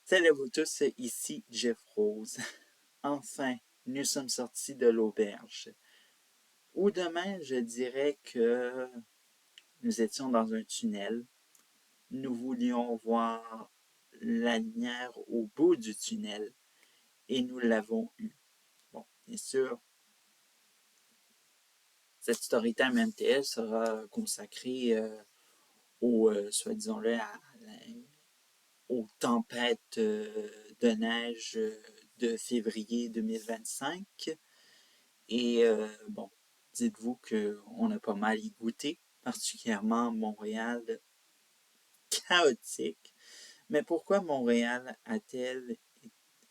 Salut à vous tous, ici Jeff Rose. Enfin, nous sommes sortis de l'auberge. Ou demain, je dirais que nous étions dans un tunnel. Nous voulions voir la lumière au bout du tunnel et nous l'avons eu. Bon, bien sûr, cette Storytime MTL sera consacrée soi-disant-le, aux tempêtes de neige de février 2025. Et bon, dites-vous qu'on a pas mal y goûté, particulièrement Montréal chaotique. Mais pourquoi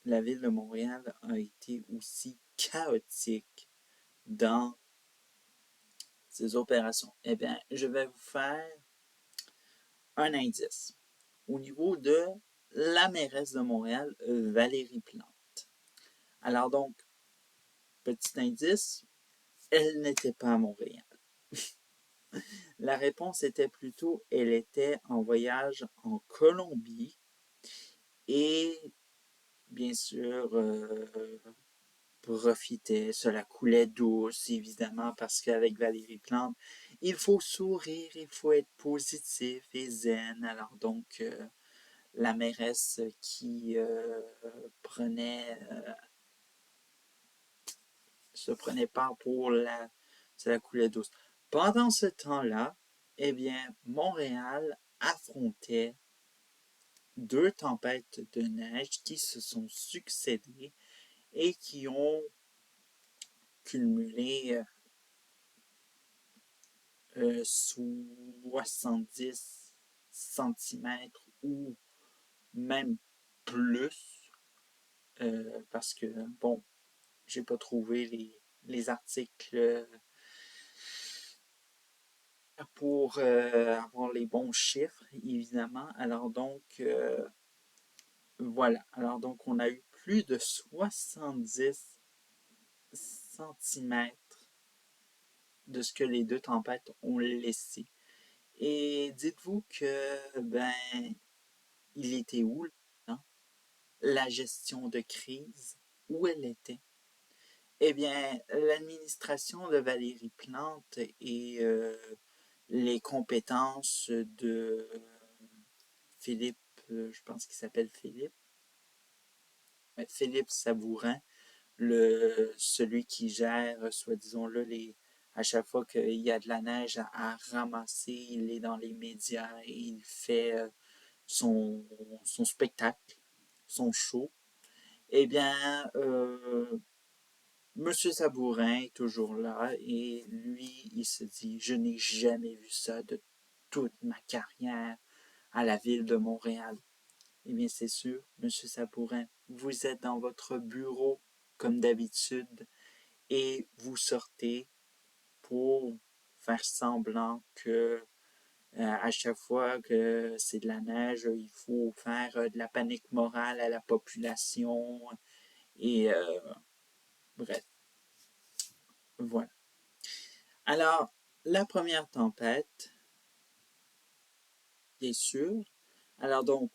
la ville de Montréal a été aussi chaotique dans ses opérations? Eh bien, je vais vous faire un indice. Au niveau de la mairesse de Montréal, Valérie Plante. Alors donc, petit indice, elle n'était pas à Montréal. La réponse était plutôt, elle était en voyage en Colombie et bien sûr profitait, cela coulait douce évidemment parce qu'avec Valérie Plante, il faut sourire, il faut être positif et zen. Alors donc la mairesse qui se prenait pas pour cela coulait douce. Pendant ce temps-là, eh bien, Montréal affrontait deux tempêtes de neige qui se sont succédées et qui ont cumulé 70 centimètres ou même plus parce que, bon, j'ai pas trouvé les articles pour avoir les bons chiffres, évidemment. Alors donc, voilà. Alors donc, on a eu plus de 70 centimètres de ce que les deux tempêtes ont laissé. Et dites-vous que, ben, il était où, hein? La gestion de crise? Où elle était? Eh bien, l'administration de Valérie Plante et les compétences de Philippe, je pense qu'il s'appelle Philippe Sabourin, celui qui gère, soi-disant-le, à chaque fois qu'il y a de la neige à ramasser, il est dans les médias et il fait son spectacle, son show. Eh bien, Monsieur Sabourin est toujours là et lui, il se dit, je n'ai jamais vu ça de toute ma carrière à la ville de Montréal. Eh bien, c'est sûr, Monsieur Sabourin, vous êtes dans votre bureau comme d'habitude et vous sortez pour faire semblant que à chaque fois que c'est de la neige, il faut faire de la panique morale à la population et bref, voilà. Alors, la première tempête, bien sûr. Alors donc,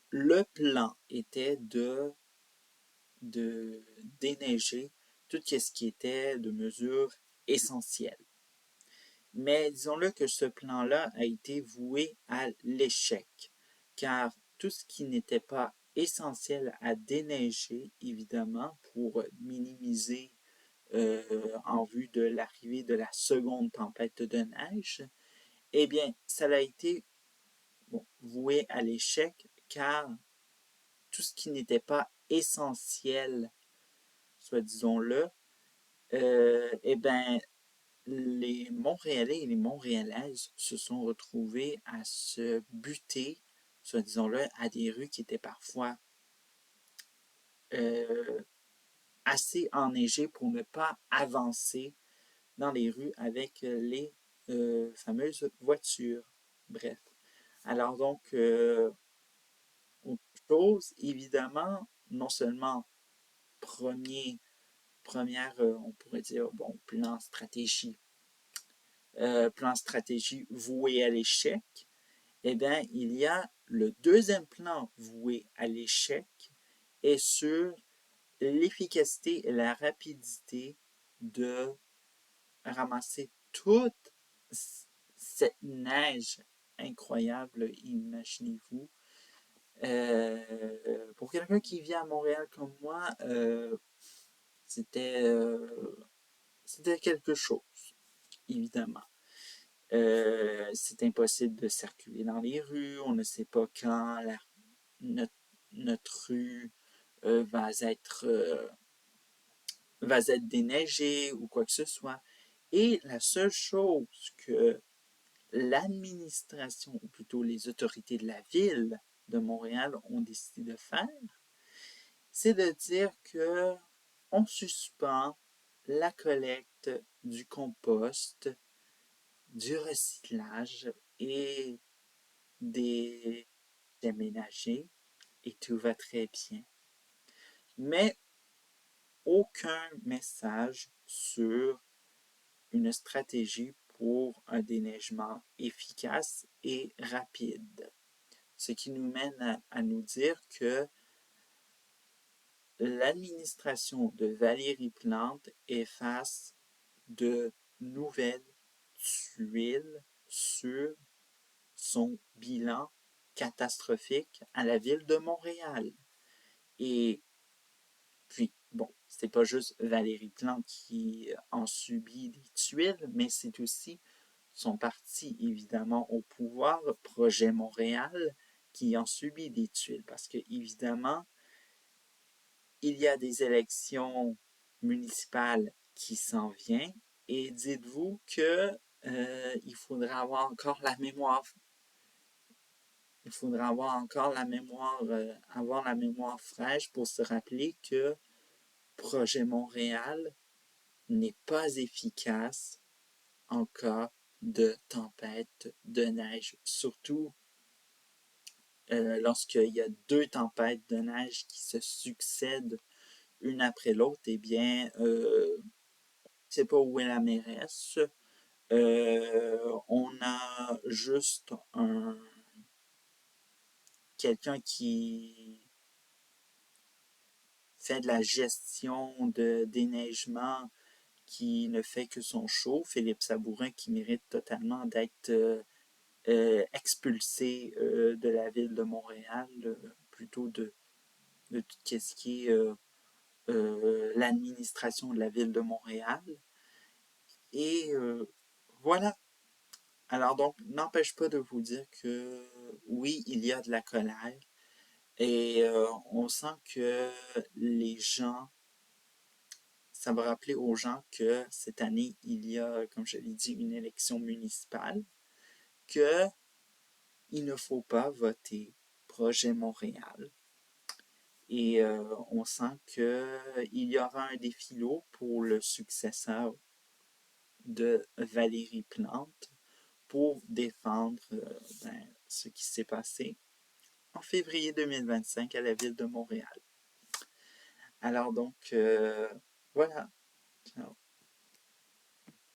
le plan était de déneiger tout ce qui était de mesures essentielles. Mais disons-le que ce plan-là a été voué à l'échec, car tout ce qui n'était pas essentiel à déneiger, évidemment, pour minimiser en vue de l'arrivée de la seconde tempête de neige, eh bien, ça a été voué à l'échec, car tout ce qui n'était pas essentiel, soit disons-le, eh bien, les Montréalais et les Montréalaises se sont retrouvés à se buter, soit disons-le, à des rues qui étaient parfois euh, assez enneigées pour ne pas avancer dans les rues avec les fameuses voitures. Bref. Alors donc, autre chose, évidemment, non seulement première, on pourrait dire, bon, plan stratégie voué à l'échec, eh bien, il y a le deuxième plan voué à l'échec et sur l'efficacité et la rapidité de ramasser toute cette neige incroyable, imaginez-vous. Pour quelqu'un qui vit à Montréal comme moi, c'était c'était quelque chose, évidemment. C'est impossible de circuler dans les rues, on ne sait pas quand notre, notre rue va être déneigée ou quoi que ce soit. Et la seule chose que l'administration, ou plutôt les autorités de la ville de Montréal ont décidé de faire, c'est de dire que on suspend la collecte du compost, du recyclage et des déménagers et tout va très bien. Mais aucun message sur une stratégie pour un déneigement efficace et rapide. Ce qui nous mène à nous dire que l'administration de Valérie Plante est face de nouvelles tuiles sur son bilan catastrophique à la ville de Montréal. Et puis, bon, c'est pas juste Valérie Plante qui en subit des tuiles, mais c'est aussi son parti, évidemment, au pouvoir, Projet Montréal, qui en subit des tuiles. Parce que, évidemment, il y a des élections municipales qui s'en viennent et dites-vous que il faudra avoir encore la mémoire avoir la mémoire fraîche pour se rappeler que Projet Montréal n'est pas efficace en cas de tempête de neige, surtout lorsqu'il y a deux tempêtes de neige qui se succèdent une après l'autre, eh bien, je sais pas où est la mairesse. On a juste quelqu'un qui fait de la gestion de déneigement qui ne fait que son show, Philippe Sabourin, qui mérite totalement d'être expulsé de la ville de Montréal, plutôt de tout ce qui est l'administration de la ville de Montréal. Et voilà. Alors donc, n'empêche pas de vous dire que oui, il y a de la colère et on sent que les gens, ça va rappeler aux gens que cette année, il y a, comme je l'ai dit, une élection municipale, que il ne faut pas voter Projet Montréal. Et on sent qu'il y aura un défi lourd pour le successeur de Valérie Plante pour défendre ce qui s'est passé en février 2025 à la ville de Montréal. Alors donc, voilà. Ciao.